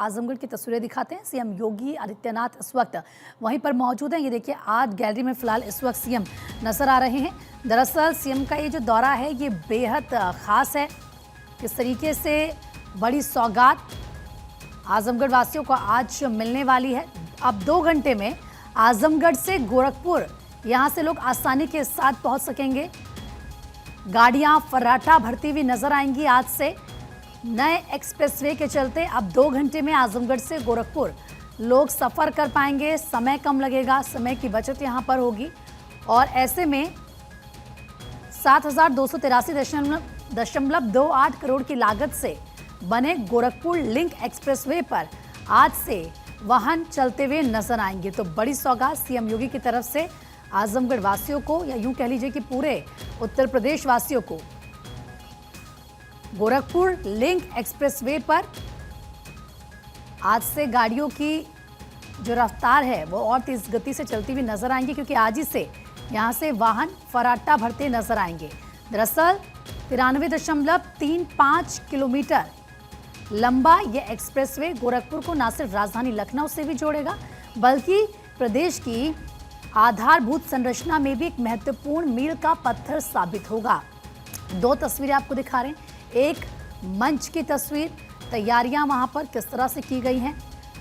आजमगढ़ की तस्वीरें दिखाते हैं। सीएम योगी आदित्यनाथ इस वक्त वहीं पर मौजूद हैं। ये देखिए, आर्ट गैलरी में फिलहाल इस वक्त सीएम नजर आ रहे हैं। दरअसल सीएम का ये जो दौरा है ये बेहद खास है। किस तरीके से बड़ी सौगात आजमगढ़ वासियों को आज मिलने वाली है। अब 2 घंटे में आजमगढ़ से गोरखपुर यहाँ से लोग आसानी के साथ पहुँच सकेंगे। गाड़ियाँ फर्राटा भरती हुई नजर आएंगी। आज से नए एक्सप्रेसवे के चलते अब 2 घंटे में आजमगढ़ से गोरखपुर लोग सफ़र कर पाएंगे। समय कम लगेगा, समय की बचत यहाँ पर होगी। और ऐसे में 7,283.28 करोड़ की लागत से बने गोरखपुर लिंक एक्सप्रेसवे पर आज से वाहन चलते हुए नजर आएंगे। तो बड़ी सौगात सीएम योगी की तरफ से आजमगढ़ वासियों को, या यूं कह लीजिए कि पूरे उत्तर प्रदेश वासियों को, गोरखपुर लिंक एक्सप्रेसवे पर आज से गाड़ियों की जो रफ्तार है वो और तेज गति से चलती हुई नजर आएंगी, क्योंकि आज ही से यहां से वाहन फर्राटा भरते नजर आएंगे। दरअसल 93.35 किलोमीटर लंबा यह एक्सप्रेसवे गोरखपुर को न सिर्फ राजधानी लखनऊ से भी जोड़ेगा, बल्कि प्रदेश की आधारभूत संरचना में भी एक महत्वपूर्ण मील का पत्थर साबित होगा। 2 तस्वीरें आपको दिखा रहे हैं। एक मंच की तस्वीर, तैयारियां वहां पर किस तरह से की गई हैं।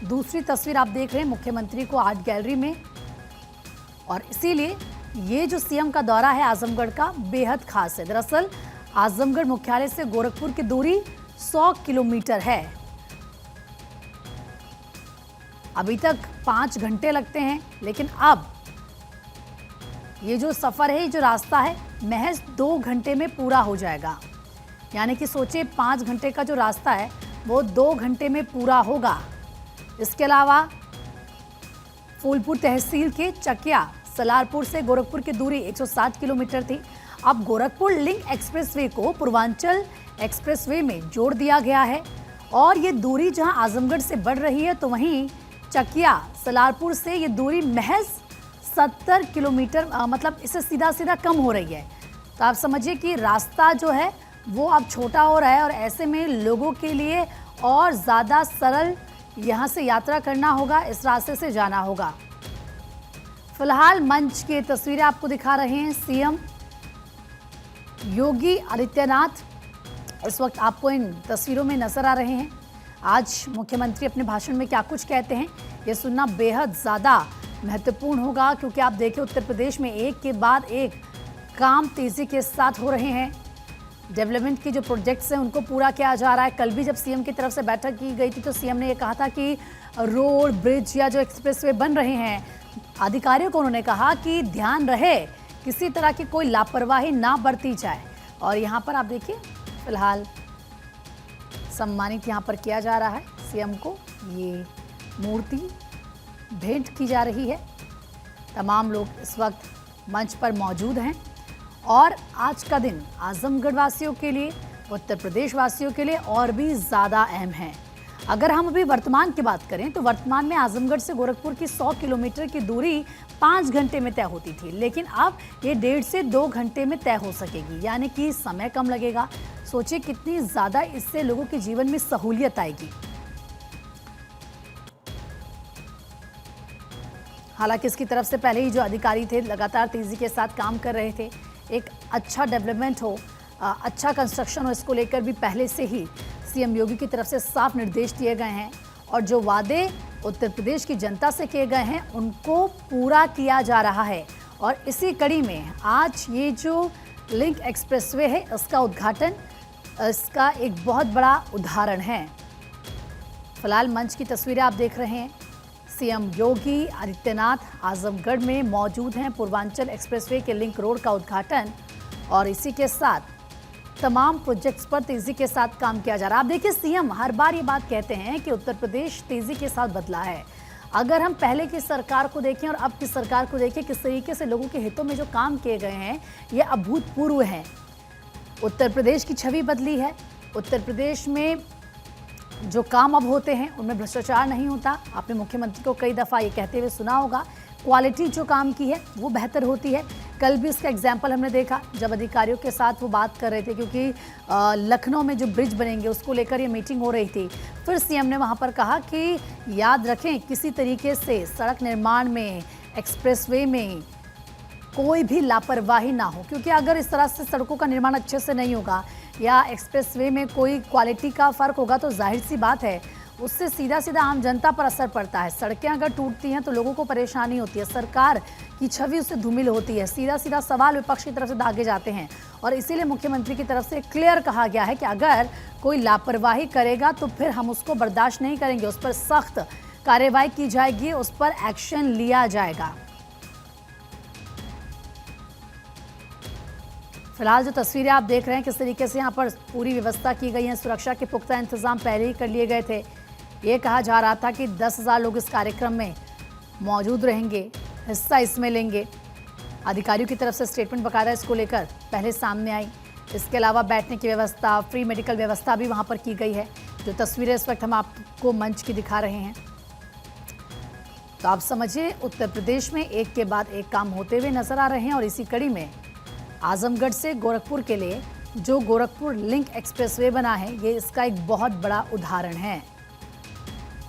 दूसरी तस्वीर आप देख रहे हैं मुख्यमंत्री को आर्ट गैलरी में। और इसीलिए ये जो सीएम का दौरा है आजमगढ़ का बेहद खास है। दरअसल आजमगढ़ मुख्यालय से गोरखपुर की दूरी 100 किलोमीटर है। अभी तक 5 घंटे लगते हैं, लेकिन अब ये जो सफर है, ये जो रास्ता है, महज 2 घंटे में पूरा हो जाएगा। यानी कि सोचिए 5 घंटे का जो रास्ता है वो 2 घंटे में पूरा होगा। इसके अलावा फूलपुर तहसील के चकिया सलारपुर से गोरखपुर की दूरी 160 किलोमीटर थी। अब गोरखपुर लिंक एक्सप्रेसवे को पूर्वांचल एक्सप्रेसवे में जोड़ दिया गया है। और ये दूरी जहां आजमगढ़ से बढ़ रही है, तो वहीं चकिया सलारपुर से ये दूरी महज 70 किलोमीटर, मतलब इससे सीधा सीधा कम हो रही है। तो आप समझिए कि रास्ता जो है वो अब छोटा हो रहा है, और ऐसे में लोगों के लिए और ज़्यादा सरल यहाँ से यात्रा करना होगा, इस रास्ते से जाना होगा। फिलहाल मंच की तस्वीरें आपको दिखा रहे हैं सीएम योगी आदित्यनाथ। इस वक्त आपको इन तस्वीरों में नजर आ रहे हैं। आज मुख्यमंत्री अपने भाषण में क्या कुछ कहते हैं, ये सुनना बेहद ज़्यादा महत्वपूर्ण होगा, क्योंकि आप देखिए उत्तर प्रदेश में एक के बाद एक काम तेज़ी के साथ हो रहे हैं। डेवलपमेंट की जो प्रोजेक्ट्स हैं उनको पूरा किया जा रहा है। कल भी जब सीएम की तरफ से बैठक की गई थी तो सीएम ने ये कहा था कि रोड, ब्रिज या जो एक्सप्रेसवे बन रहे हैं, अधिकारियों को उन्होंने कहा कि ध्यान रहे, किसी तरह की कोई लापरवाही ना बरती जाए। और यहाँ पर आप देखिए फिलहाल सम्मानित यहाँ पर किया जा रहा है सीएम को। ये मूर्ति भेंट की जा रही है। तमाम लोग इस वक्त मंच पर मौजूद हैं। और आज का दिन आजमगढ़ वासियों के लिए, उत्तर प्रदेश वासियों के लिए और भी ज़्यादा अहम है। अगर हम अभी वर्तमान की बात करें तो वर्तमान में आजमगढ़ से गोरखपुर की 100 किलोमीटर की दूरी 5 घंटे में तय होती थी, लेकिन अब ये 1.5 से 2 घंटे में तय हो सकेगी। यानी कि समय कम लगेगा। सोचिए कितनी ज़्यादा इससे लोगों के जीवन में सहूलियत आएगी। हालांकि इसकी तरफ से पहले ही जो अधिकारी थे लगातार तेज़ी के साथ काम कर रहे थे। एक अच्छा डेवलपमेंट हो, अच्छा कंस्ट्रक्शन हो, इसको लेकर भी पहले से ही सीएम योगी की तरफ से साफ निर्देश दिए गए हैं। और जो वादे उत्तर प्रदेश की जनता से किए गए हैं उनको पूरा किया जा रहा है। और इसी कड़ी में आज ये जो लिंक एक्सप्रेसवे है इसका उद्घाटन, इसका एक बहुत बड़ा उदाहरण है। फिलहाल मंच की तस्वीरें आप देख रहे हैं। सीएम योगी आदित्यनाथ आजमगढ़ में मौजूद हैं। पूर्वांचल एक्सप्रेसवे के लिंक रोड का उद्घाटन और इसी के साथ तमाम प्रोजेक्ट्स पर तेजी के साथ काम किया जा रहा है। आप देखिए सीएम हर बार ये बात कहते हैं कि उत्तर प्रदेश तेजी के साथ बदला है। अगर हम पहले की सरकार को देखें और अब की सरकार को देखें, किस तरीके से लोगों के हितों में जो काम किए गए हैं ये अभूतपूर्व हैं। उत्तर प्रदेश की छवि बदली है। उत्तर प्रदेश में जो काम अब होते हैं उनमें भ्रष्टाचार नहीं होता। आपने मुख्यमंत्री को कई दफ़ा ये कहते हुए सुना होगा, क्वालिटी जो काम की है वो बेहतर होती है। कल भी इसका एग्जाम्पल हमने देखा जब अधिकारियों के साथ वो बात कर रहे थे, क्योंकि लखनऊ में जो ब्रिज बनेंगे उसको लेकर ये मीटिंग हो रही थी। फिर सीएम ने वहाँ पर कहा कि याद रखें, किसी तरीके से सड़क निर्माण में, एक्सप्रेसवे में कोई भी लापरवाही ना हो, क्योंकि अगर इस तरह से सड़कों का निर्माण अच्छे से नहीं होगा या एक्सप्रेसवे में कोई क्वालिटी का फ़र्क होगा तो जाहिर सी बात है उससे सीधा सीधा आम जनता पर असर पड़ता है। सड़कें अगर टूटती हैं तो लोगों को परेशानी होती है, सरकार की छवि उससे धूमिल होती है, सीधा सीधा सवाल विपक्ष की तरफ से दागे जाते हैं। और इसीलिए मुख्यमंत्री की तरफ से क्लियर कहा गया है कि अगर कोई लापरवाही करेगा तो फिर हम उसको बर्दाश्त नहीं करेंगे, उस पर सख्त कार्रवाई की जाएगी, उस पर एक्शन लिया जाएगा। फिलहाल जो तस्वीरें आप देख रहे हैं, किस तरीके से यहाँ पर पूरी व्यवस्था की गई है, सुरक्षा के पुख्ता इंतजाम पहले ही कर लिए गए थे। ये कहा जा रहा था कि 10,000 लोग इस कार्यक्रम में मौजूद रहेंगे, हिस्सा इसमें लेंगे। अधिकारियों की तरफ से स्टेटमेंट बकायदा इसको लेकर पहले सामने आई। इसके अलावा बैठने की व्यवस्था, फ्री मेडिकल व्यवस्था भी वहाँ पर की गई है। जो तस्वीरें इस वक्त हम आपको मंच की दिखा रहे हैं, तो आप समझिए उत्तर प्रदेश में एक के बाद एक काम होते हुए नजर आ रहे हैं। और इसी कड़ी में आजमगढ़ से गोरखपुर के लिए जो गोरखपुर लिंक एक्सप्रेसवे बना है, ये इसका एक बहुत बड़ा उदाहरण है।